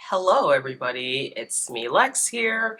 Hello everybody, it's me Lex here.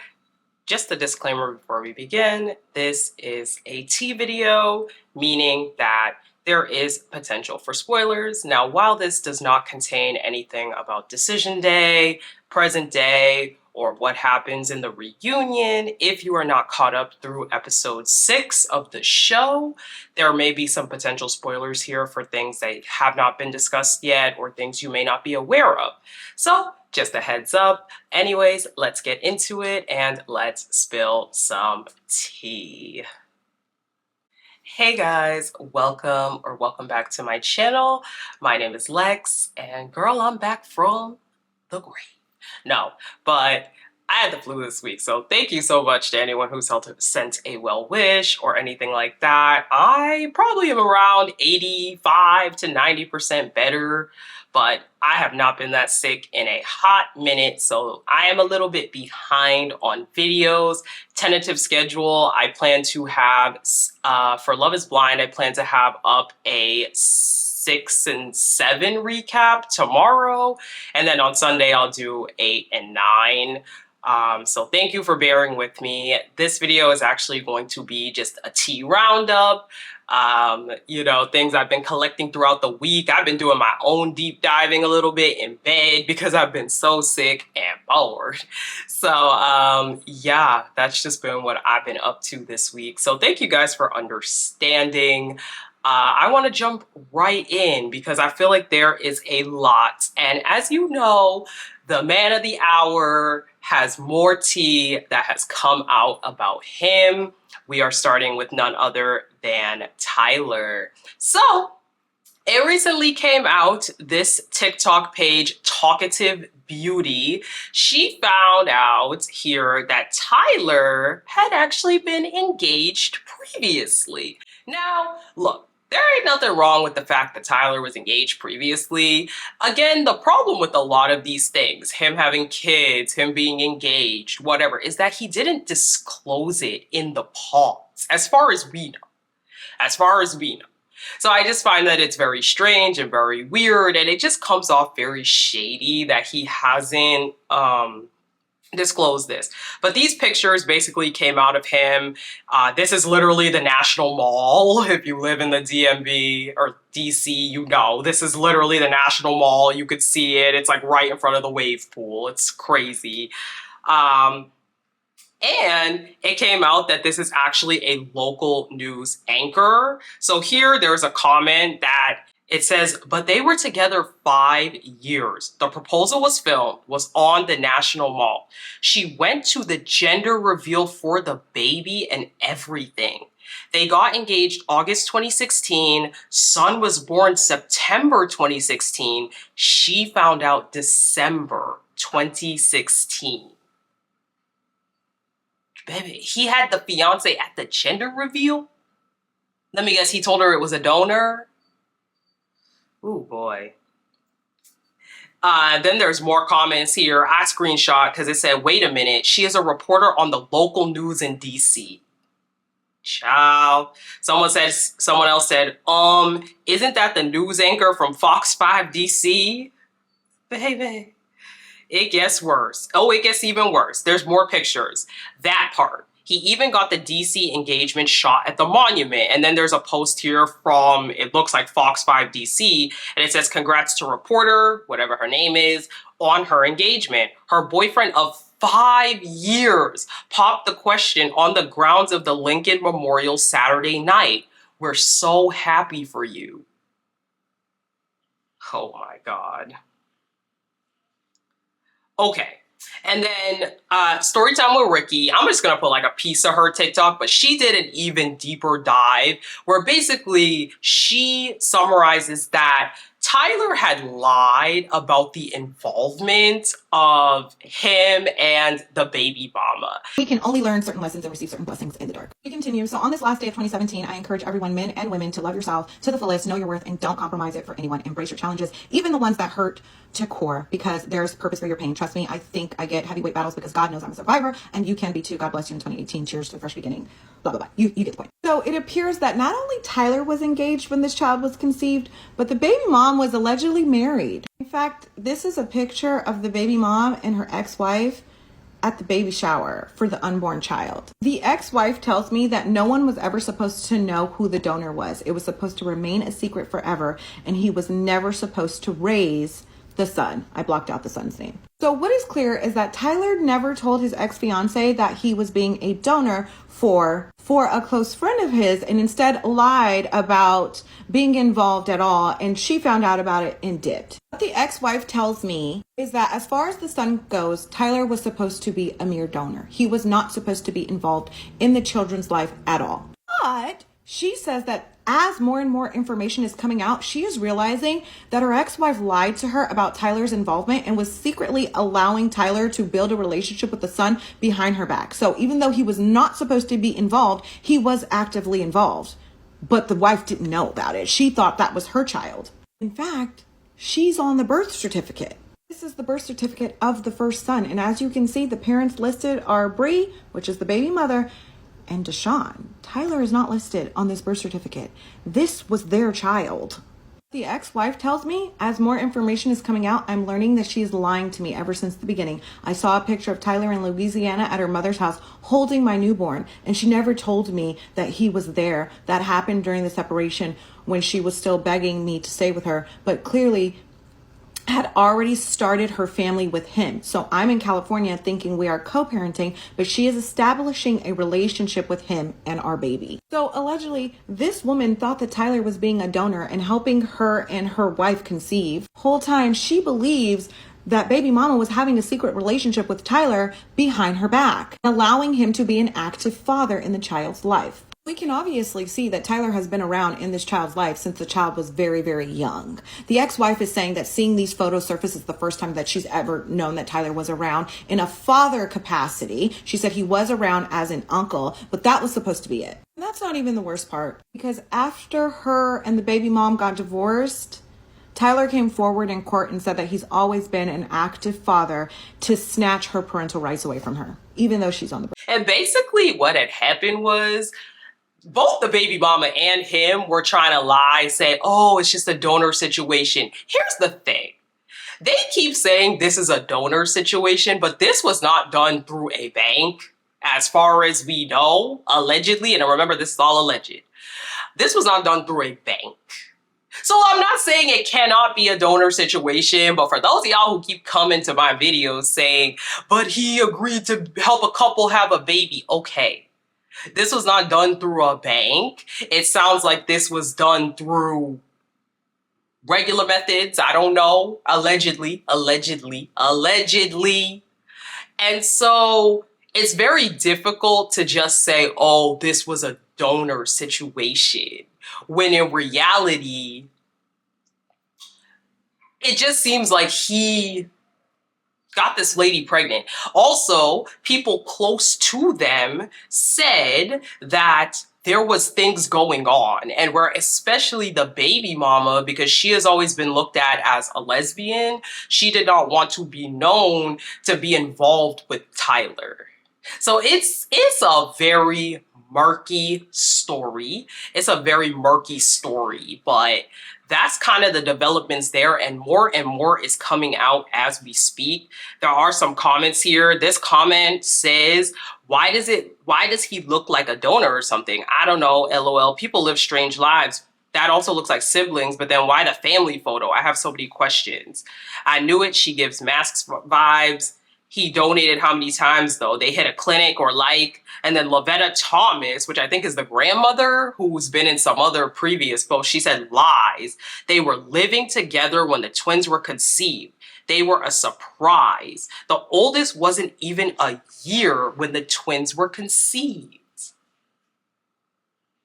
Just a disclaimer before we begin, this is a tea video, meaning that there is potential for spoilers. Now, while this does not contain anything about Decision Day, present day, or what happens in the reunion, if you are not caught up through episode 6 of the show, there may be some potential spoilers here for things that have not been discussed yet or things you may not be aware of. So, just a heads up. Anyways, let's get into it and let's spill some tea. Hey guys, welcome back to my channel. My name is Lex, and girl, I'm back from the grave. No, but I had the flu this week, so thank you so much to anyone who's sent a well wish or anything like that. I probably am around 85 to 90% better, but I have not been that sick in a hot minute, so I am a little bit behind on videos. Tentative schedule, I plan to have, for Love is Blind, I plan to have up a 6 and 7 recap tomorrow, and then on Sunday I'll do 8 and 9. So thank you for bearing with me. This video is actually going to be just a tea roundup. Things I've been collecting throughout the week. I've been doing my own deep diving a little bit in bed because I've been so sick and bored. So yeah, that's just been what I've been up to this week. So thank you guys for understanding. I want to jump right in because I feel like there is a lot. And as you know, the man of the hour has more tea that has come out about him. We are starting with none other than Tyler. So it recently came out, this TikTok page, Talkative Beauty. She found out here that Tyler had actually been engaged previously. Now, look, there ain't nothing wrong with the fact that Tyler was engaged previously. Again, the problem with a lot of these things, him having kids, him being engaged, whatever, is that he didn't disclose it in the pods, as far as we know. As far as we know. So I just find that it's very strange and very weird, and it just comes off very shady that he hasn't disclose this. But these pictures basically came out of him. This is literally the National Mall. If you live in the DMV or DC, you know, this is literally the National Mall. You could see it. It's like right in front of the wave pool. It's crazy. And it came out that this is actually a local news anchor. So here there's a comment that it says, but they were together 5 years. The proposal was filmed, was on the National Mall. She went to the gender reveal for the baby and everything. They got engaged August 2016. Son was born September 2016. She found out December 2016. Baby, he had the fiance at the gender reveal? Let me guess, he told her it was a donor? Ooh, boy. Then there's more comments here. I screenshot because it said, wait a minute, she is a reporter on the local news in DC. Ciao. Someone else said, isn't that the news anchor from Fox 5 DC? Baby. It gets worse. Oh, it gets even worse. There's more pictures. That part. He even got the DC engagement shot at the monument. And then there's a post here from, it looks like Fox 5 DC, and it says, congrats to reporter, whatever her name is, on her engagement. Her boyfriend of 5 years popped the question on the grounds of the Lincoln Memorial Saturday night. We're so happy for you. Oh my God. Okay. And then Storytime with Ricky, I'm just going to put like a piece of her TikTok, but she did an even deeper dive where basically she summarizes that Tyler had lied about the involvement of him and the baby mama. We can only learn certain lessons and receive certain blessings in the dark. We continue. So on this last day of 2017, I encourage everyone, men and women, to love yourself to the fullest, know your worth, and don't compromise it for anyone. Embrace your challenges, even the ones that hurt to core, because there's purpose for your pain. Trust me, I think I get heavyweight battles because God knows I'm a survivor, and you can be too. God bless you in 2018. Cheers to a fresh beginning. Blah, blah, blah. You get the point. So it appears that not only Tyler was engaged when this child was conceived, but the baby mom was allegedly married. In fact, this is a picture of the baby mom and her ex-wife at the baby shower for the unborn child. The ex-wife tells me that no one was ever supposed to know who the donor was. It was supposed to remain a secret forever, and he was never supposed to raise the son. I blocked out the son's name. So what is clear is that Tyler never told his ex-fiance that he was being a donor for a close friend of his, and instead lied about being involved at all, and she found out about it and dipped. What the ex-wife tells me is that as far as the son goes, Tyler was supposed to be a mere donor. He was not supposed to be involved in the children's life at all. But she says that as more and more information is coming out, she is realizing that her ex-wife lied to her about Tyler's involvement and was secretly allowing Tyler to build a relationship with the son behind her back. So even though he was not supposed to be involved, he was actively involved. But the wife didn't know about it. She thought that was her child. In fact, she's on the birth certificate. This is the birth certificate of the first son. And as you can see, the parents listed are Bree, which is the baby mother, and Deshaun. Tyler is not listed on this birth certificate. This was their child. The ex-wife tells me, as more information is coming out, I'm learning that she is lying to me ever since the beginning. I saw a picture of Tyler in Louisiana at her mother's house holding my newborn, and she never told me that he was there. That happened during the separation when she was still begging me to stay with her, but clearly had already started her family with him. So I'm in California thinking we are co-parenting, but she is establishing a relationship with him and our baby. So allegedly, this woman thought that Tyler was being a donor and helping her and her wife conceive. Whole time she believes that baby mama was having a secret relationship with Tyler behind her back, allowing him to be an active father in the child's life. We can obviously see that Tyler has been around in this child's life since the child was very, very young. The ex-wife is saying that seeing these photos surface is the first time that she's ever known that Tyler was around in a father capacity. She said he was around as an uncle, but that was supposed to be it. And that's not even the worst part, because after her and the baby mom got divorced, Tyler came forward in court and said that he's always been an active father to snatch her parental rights away from her, even though she's on the birth. And basically what had happened was both the baby mama and him were trying to lie, say, oh, it's just a donor situation. Here's the thing. They keep saying this is a donor situation, but this was not done through a bank, as far as we know, allegedly. And remember, this is all alleged. This was not done through a bank. So I'm not saying it cannot be a donor situation, but for those of y'all who keep coming to my videos saying, but he agreed to help a couple have a baby, okay. This was not done through a bank. It sounds like this was done through regular methods. I don't know. Allegedly. And so it's very difficult to just say, oh, this was a donor situation, when in reality, it just seems like he got this lady pregnant. Also, people close to them said that there was things going on, and where especially the baby mama, because she has always been looked at as a lesbian, she did not want to be known to be involved with Tyler. So it's a very murky story. It's a very murky story, but that's kind of the developments there, and more is coming out as we speak. There are some comments here. This comment says, why does he look like a donor or something? I don't know, LOL. People live strange lives. That also looks like siblings, but then why the family photo? I have so many questions. I knew it. She gives masks vibes. He donated how many times though? They hit a clinic or like, and then Lavetta Thomas, which I think is the grandmother who's been in some other previous posts, she said lies. They were living together when the twins were conceived. They were a surprise. The oldest wasn't even a year when the twins were conceived.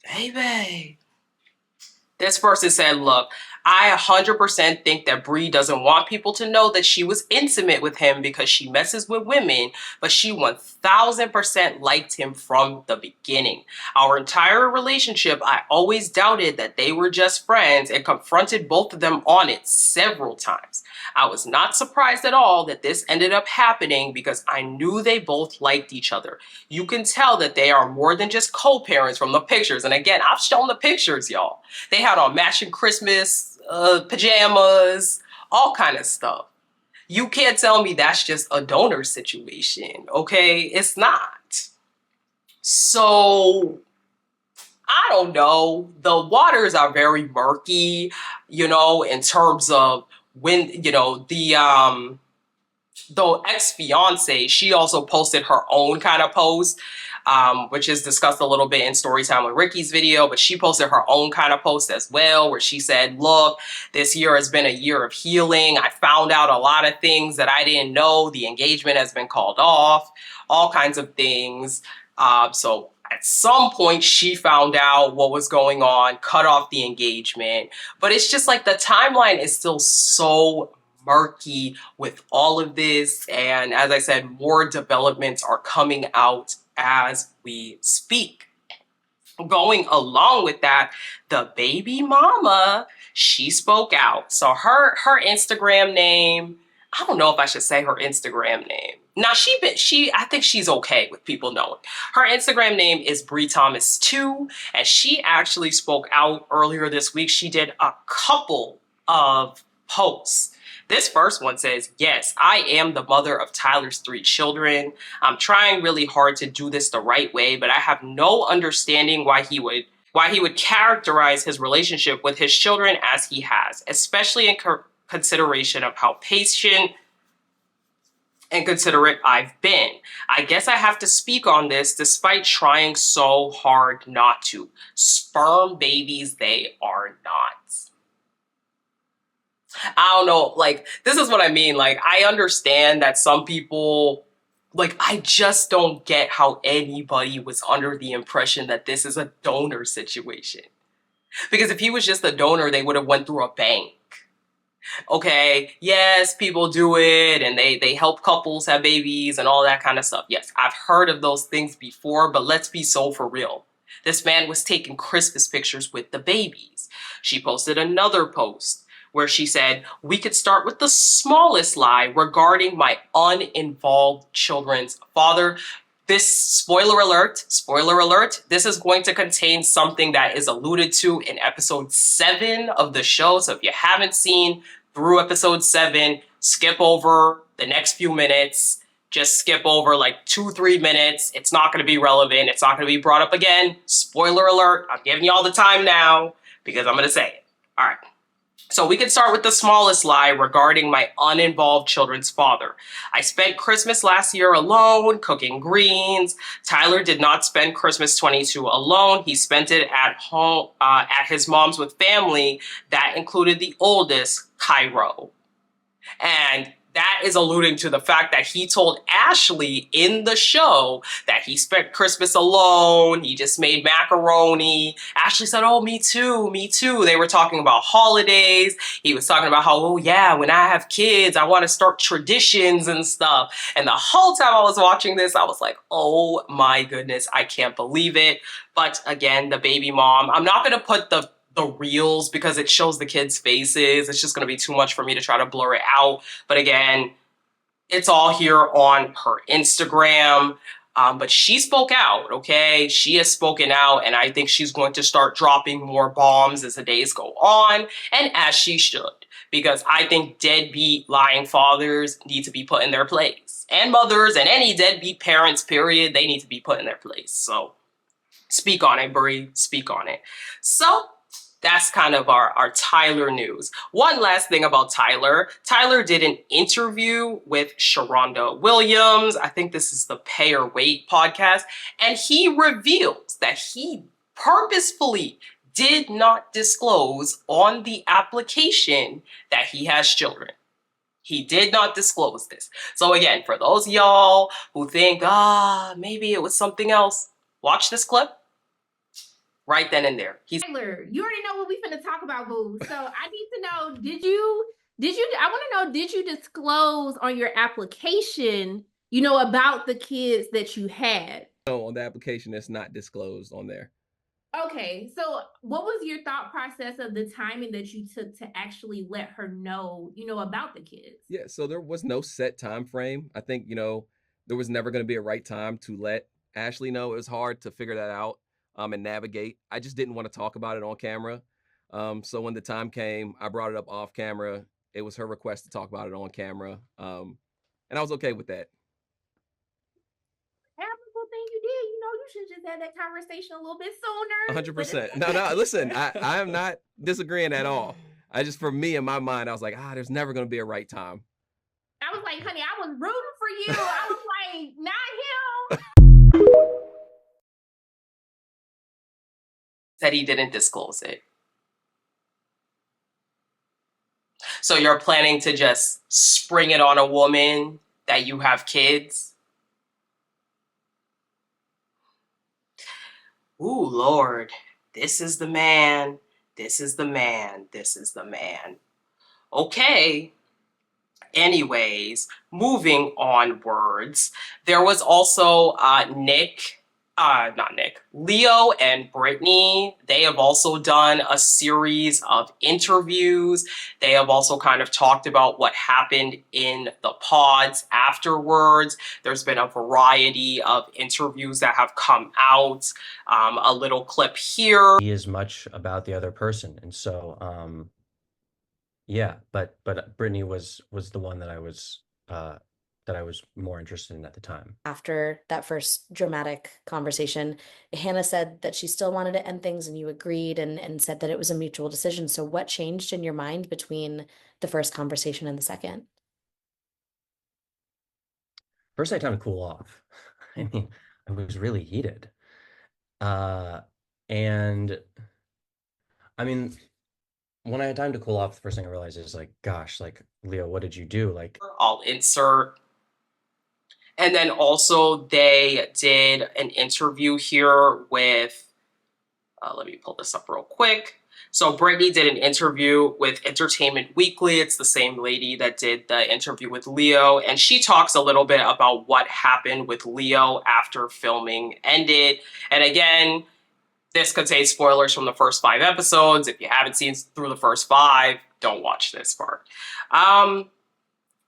Baby. This person said, look, I 100% think that Bree doesn't want people to know that she was intimate with him because she messes with women, but she 1000% liked him from the beginning. Our entire relationship, I always doubted that they were just friends and confronted both of them on it several times. I was not surprised at all that this ended up happening because I knew they both liked each other. You can tell that they are more than just co-parents from the pictures. And again, I've shown the pictures, y'all. They had on matching Christmas pajamas, all kind of stuff. You can't tell me that's just a donor situation, okay? It's not. So, I don't know. The waters are very murky, in terms of when, the ex-fiance, she also posted her own kind of post, which is discussed a little bit in Storytime with Ricky's video, but she posted her own kind of post as well, where she said, look, this year has been a year of healing. I found out a lot of things that I didn't know. The engagement has been called off, all kinds of things. So at some point she found out what was going on, cut off the engagement, but it's just like the timeline is still so murky with all of this. And as I said, more developments are coming out as we speak. Going along with that, the baby mama, she spoke out. So her Instagram name, I don't know if I should say her Instagram name. Now I think she's okay with people knowing. Her Instagram name is Bree Thomas 2, and she actually spoke out earlier this week. She did a couple of posts. This first one says, yes, I am the mother of Tyler's 3 children. I'm trying really hard to do this the right way, but I have no understanding why he would characterize his relationship with his children as he has, especially in consideration of how patient and considerate I've been. I guess I have to speak on this despite trying so hard not to. Sperm babies, they are not. I don't know, like, this is what I mean. Like, I understand that some people, like, I just don't get how anybody was under the impression that this is a donor situation. Because if he was just a donor, they would have went through a bank. Okay, yes, people do it, and they help couples have babies and all that kind of stuff. Yes, I've heard of those things before, but let's be so for real. This man was taking Christmas pictures with the babies. She posted another post where she said, we could start with the smallest lie regarding my uninvolved children's father. This, spoiler alert, this is going to contain something that is alluded to in episode 7 of the show. So if you haven't seen through episode 7, skip over the next few minutes. Just skip over like 2-3 minutes. It's not going to be relevant. It's not going to be brought up again. Spoiler alert. I'm giving you all the time now because I'm going to say it. All right. So we can start with the smallest lie regarding my uninvolved children's father. I spent Christmas last year alone, cooking greens. Tyler did not spend Christmas 22 alone. He spent it at home, at his mom's with family. That included the oldest, Cairo. And that is alluding to the fact that he told Ashley in the show that he spent Christmas alone. He just made macaroni. Ashley said, oh, me too, me too. They were talking about holidays. He was talking about how, oh yeah, when I have kids, I want to start traditions and stuff. And the whole time I was watching this, I was like, oh my goodness, I can't believe it. But again, the baby mom, I'm not going to put the reels because it shows the kids' faces. It's just going to be too much for me to try to blur it out. But again, it's all here on her Instagram. But she spoke out, okay? She has spoken out, and I think she's going to start dropping more bombs as the days go on, and as she should. Because I think deadbeat lying fathers need to be put in their place. And mothers and any deadbeat parents, period, they need to be put in their place. So speak on it, Brie. Speak on it. So that's kind of our Tyler news. One last thing about Tyler. Tyler did an interview with Sharonda Williams. I think this is the Pay or Wait podcast. And he reveals that he purposefully did not disclose on the application that he has children. He did not disclose this. So again, for those of y'all who think, maybe it was something else, watch this clip. right then and there. Tyler, you already know what we finna talk about, boo. So I need to know, I want to know, did you disclose on your application, about the kids that you had? No, on the application, it's not disclosed on there. Okay, so what was your thought process of the timing that you took to actually let her know, about the kids? Yeah, so there was no set time frame. I think, there was never going to be a right time to let Ashley know. It was hard to figure that out and navigate. I just didn't want to talk about it on camera. So when the time came, I brought it up off camera. It was her request to talk about it on camera. And I was okay with that. Admirable thing you did. You should just have that conversation a little bit sooner. 100%. No, listen, I am not disagreeing at all. For me, in my mind, I was like, there's never going to be a right time. I was like, honey, I was rooting for you. I was like, not him. Said he didn't disclose it. So you're planning to just spring it on a woman that you have kids? Ooh, Lord, this is the man. This is the man. This is the man. Okay. Anyways, moving onwards, there was also Leo and Brittany. They have also done a series of interviews. They have also kind of talked about what happened in the pods afterwards. There's been a variety of interviews that have come out. A little clip here. He is much about the other person, and so yeah, but Brittany was the one that I was more interested in at the time. After that first dramatic conversation, Hannah said that she still wanted to end things and you agreed and said that it was a mutual decision. So what changed in your mind between the first conversation and the second? First, I had time to cool off. I mean, I was really heated. And I mean, when I had time to cool off, the first thing I realized is like, gosh, like, Leo, what did you do? Like, I'll insert. And then also they did an interview here with, let me pull this up real quick. So Brittany did an interview with Entertainment Weekly. It's the same lady that did the interview with Leo. And she talks a little bit about what happened with Leo after filming ended. And again, this contains spoilers from the first 5 episodes. If you haven't seen through the first 5, don't watch this part.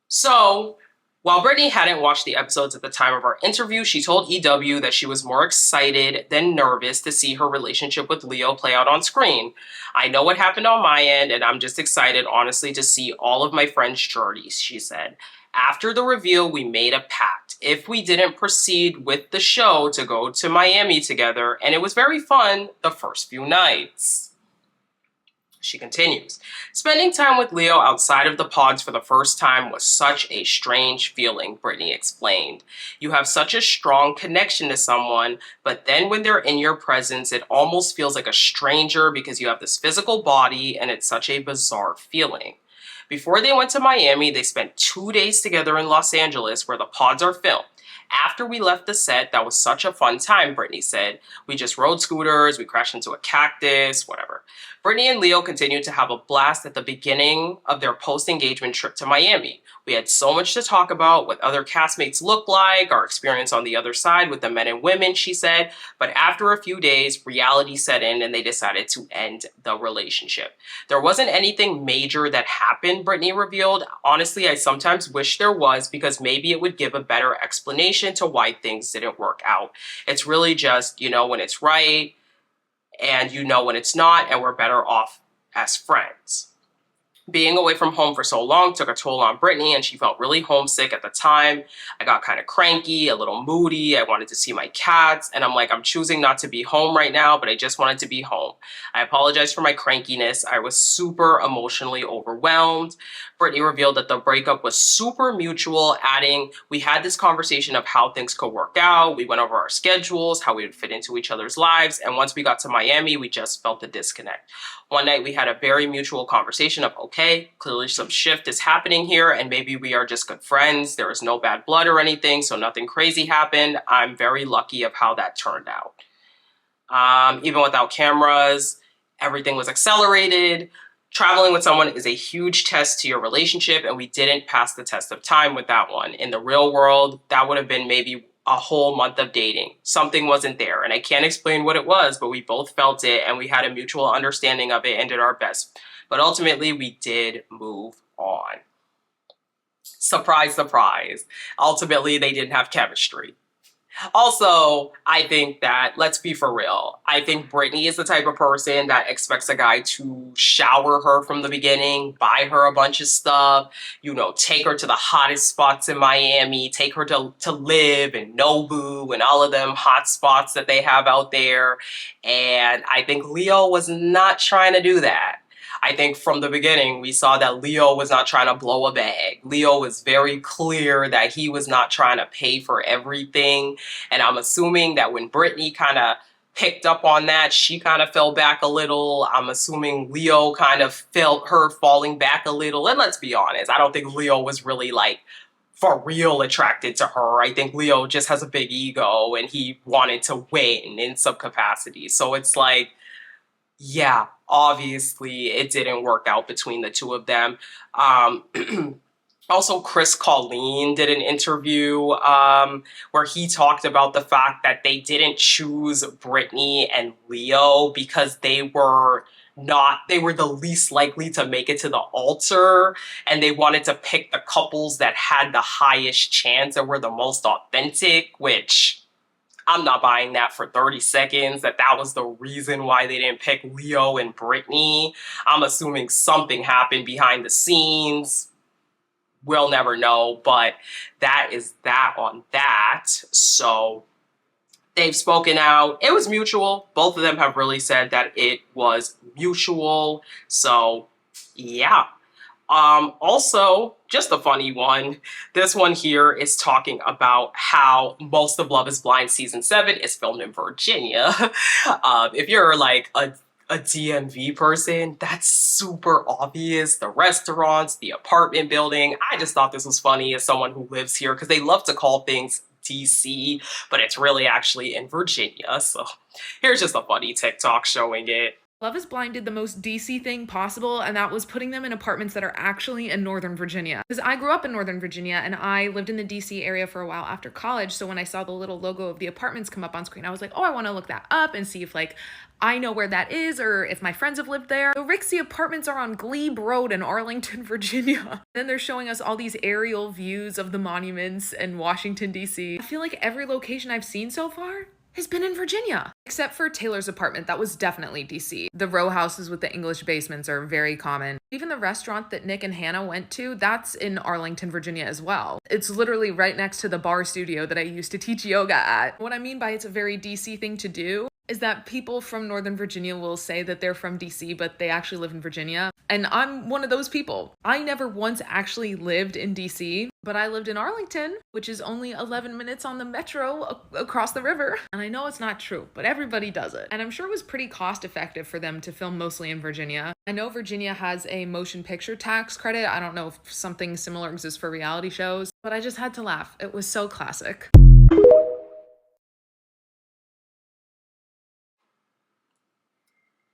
So while Brittany hadn't watched the episodes at the time of our interview, she told EW that she was more excited than nervous to see her relationship with Leo play out on screen. I know what happened on my end, and I'm just excited, honestly, to see all of my friends' journeys, she said. After the reveal, we made a pact. If we didn't proceed with the show, to go to Miami together, and it was very fun the first few nights. She continues, spending time with Leo outside of the pods for the first time was such a strange feeling, Brittany explained. You have such a strong connection to someone, but then when they're in your presence, it almost feels like a stranger because you have this physical body and it's such a bizarre feeling. Before they went to Miami, they spent 2 days together in Los Angeles where the pods are filmed. After we left the set, that was such a fun time, Brittany said. We just rode scooters, we crashed into a cactus, whatever. Brittany and Leo continued to have a blast at the beginning of their post-engagement trip to Miami. We had so much to talk about, what other castmates look like, our experience on the other side with the men and women, she said. But after a few days, reality set in and they decided to end the relationship. There wasn't anything major that happened, Brittany revealed. Honestly, I sometimes wish there was because maybe it would give a better explanation to why things didn't work out. It's really just, when it's right and when it's not, and we're better off as friends. Being away from home for so long took a toll on Brittany, and she felt really homesick at the time. I got kind of cranky, a little moody. I wanted to see my cats, and I'm choosing not to be home right now, but I just wanted to be home. I apologize for my crankiness. I was super emotionally overwhelmed. Brittany revealed that the breakup was super mutual, adding, we had this conversation of how things could work out. We went over our schedules, how we would fit into each other's lives, and once we got to Miami, we just felt the disconnect. One night we had a very mutual conversation of, okay, clearly some shift is happening here and maybe we are just good friends. There is no bad blood or anything, so nothing crazy happened. I'm very lucky of how that turned out. Even without cameras, everything was accelerated. Traveling with someone is a huge test to your relationship, and we didn't pass the test of time with that one. In the real world, that would have been maybe a whole month of dating. Something wasn't there, and I can't explain what it was, but we both felt it, and we had a mutual understanding of it and did our best. But ultimately, we did move on. Surprise, surprise. Ultimately, they didn't have chemistry. Also, I think that, let's be for real, I think Brittany is the type of person that expects a guy to shower her from the beginning, buy her a bunch of stuff, you know, take her to the hottest spots in Miami, take her to LIB and Nobu and all of them hot spots that they have out there. And I think Leo was not trying to do that. I think from the beginning, we saw that Leo was not trying to blow a bag. Leo was very clear that he was not trying to pay for everything. And I'm assuming that when Brittany kind of picked up on that, she kind of fell back a little. I'm assuming Leo kind of felt her falling back a little. And let's be honest, I don't think Leo was really like for real attracted to her. I think Leo just has a big ego and he wanted to win in some capacity. So it's like, yeah, obviously it didn't work out between the two of them. Also, Chris Colleen did an interview where he talked about the fact that they didn't choose Brittany and Leo because they were the least likely to make it to the altar, and they wanted to pick the couples that had the highest chance and were the most authentic, which I'm not buying that for 30 seconds, that was the reason why they didn't pick Leo and Brittany. I'm assuming something happened behind the scenes. We'll never know, but that is that on that. So they've spoken out. It was mutual. Both of them have really said that it was mutual. So yeah. Also, just a funny one. This one here is talking about how most of Love is Blind season 7 is filmed in Virginia. If you're like a DMV person, that's super obvious. The restaurants, the apartment building. I just thought this was funny as someone who lives here because they love to call things DC, but it's really actually in Virginia. So here's just a funny TikTok showing it. Love is Blind did the most DC thing possible, and that was putting them in apartments that are actually in Northern Virginia. Because I grew up in Northern Virginia, and I lived in the DC area for a while after college, so when I saw the little logo of the apartments come up on screen, I was like, oh, I want to look that up and see if, like, I know where that is, or if my friends have lived there. The Rixie apartments are on Glebe Road in Arlington, Virginia. Then they're showing us all these aerial views of the monuments in Washington, DC. I feel like every location I've seen so far has been in Virginia. Except for Taylor's apartment, that was definitely DC. The row houses with the English basements are very common. Even the restaurant that Nick and Hannah went to, that's in Arlington, Virginia as well. It's literally right next to the bar studio that I used to teach yoga at. What I mean by it's a very DC thing to do is that people from Northern Virginia will say that they're from DC, but they actually live in Virginia. And I'm one of those people. I never once actually lived in DC, but I lived in Arlington, which is only 11 minutes on the metro across the river. And I know it's not true, but everybody does it. And I'm sure it was pretty cost effective for them to film mostly in Virginia. I know Virginia has a motion picture tax credit. I don't know if something similar exists for reality shows, but I just had to laugh. It was so classic.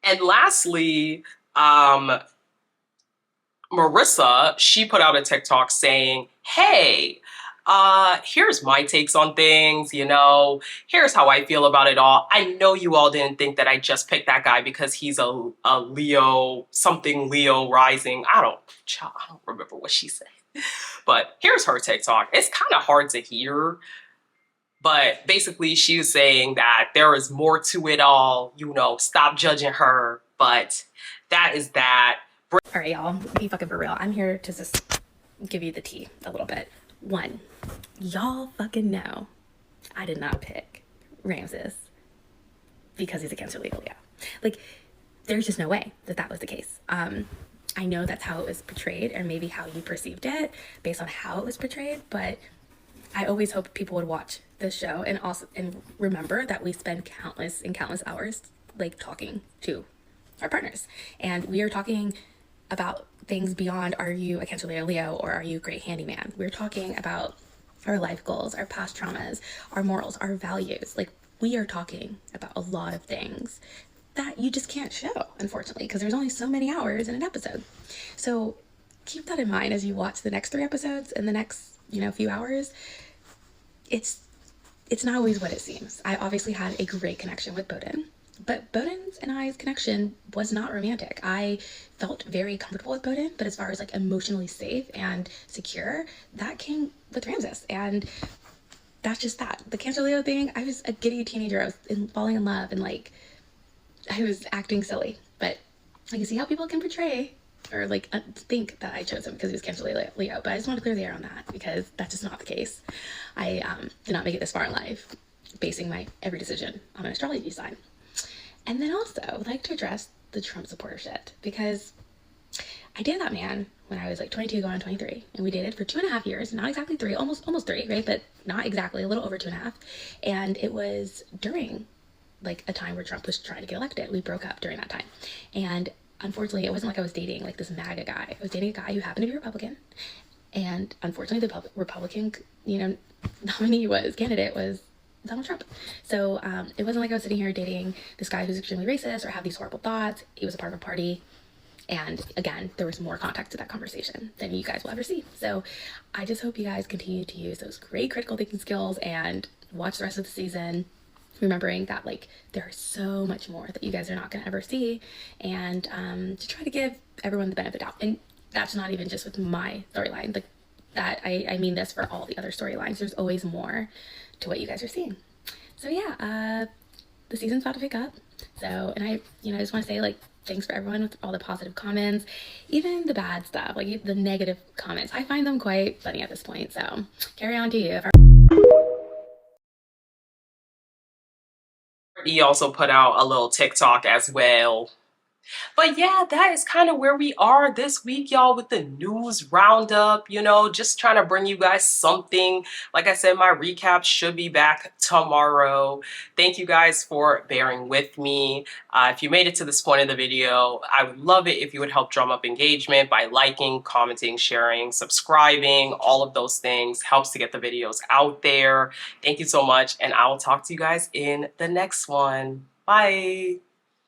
And lastly, Marissa, she put out a TikTok saying, hey, here's my takes on things, you know, here's how I feel about it all. I know you all didn't think that I just picked that guy because he's a Leo, something Leo rising. I don't remember what she said. But here's her TikTok. It's kind of hard to hear. But basically, she was saying that there is more to it all. You know, stop judging her. But that is that. All right, y'all, be fucking for real. I'm here to just give you the tea a little bit. One, y'all fucking know I did not pick Ramses because he's a Cancer Leo. Yeah. Like, there's just no way that was the case. I know that's how it was portrayed, or maybe how you perceived it based on how it was portrayed, but I always hope people would watch this show and remember that we spend countless hours like talking to our partners, and we are talking about things beyond, are you a Cancer Leo or are you a great handyman? We're talking about our life goals, our past traumas, our morals, our values. Like, we are talking about a lot of things that you just can't show, unfortunately, because there's only so many hours in an episode. So keep that in mind as you watch the next 3 episodes in the next, few hours. It's not always what it seems. I obviously had a great connection with Bowden, but Bowden's and I's connection was not romantic. I felt very comfortable with Bowden, but as far as like emotionally safe and secure, that came with Ramses. And that's just that. The Cancer Leo thing, I was a giddy teenager. I was falling in love and like I was acting silly, but I can see how people can portray or like think that I chose him because he was Cancer Leo, but I just want to clear the air on that because that's just not the case. I did not make it this far in life basing my every decision on an astrology sign. And then also I would like to address the Trump supporter shit because I dated that man when I was like 22 going on 23, and we dated for 2.5 years, not exactly 3, almost 3, right? But not exactly, a little over 2.5. And it was during like a time where Trump was trying to get elected. We broke up during that time. And unfortunately, it wasn't like I was dating like this MAGA guy. I was dating a guy who happened to be Republican. And unfortunately, the Republican, candidate was Donald Trump. So it wasn't like I was sitting here dating this guy who's extremely racist or have these horrible thoughts. He was a part of a party. And again, there was more context to that conversation than you guys will ever see. So I just hope you guys continue to use those great critical thinking skills and watch the rest of the season, remembering that like there is so much more that you guys are not going to ever see, and to try to give everyone the benefit of the doubt. And that's not even just with my storyline, like that I mean this for all the other storylines. There's always more to what you guys are seeing. So yeah, the season's about to pick up. So, and I just want to say like thanks for everyone with all the positive comments, even the bad stuff, like the negative comments. I find them quite funny at this point. So carry on to you. He also put out a little TikTok as well. But yeah, that is kind of where we are this week, y'all, with the news roundup, just trying to bring you guys something. Like I said, my recap should be back tomorrow. Thank you guys for bearing with me. If you made it to this point in the video, I would love it if you would help drum up engagement by liking, commenting, sharing, subscribing. All of those things helps to get the videos out there. Thank you so much, and I will talk to you guys in the next one. Bye.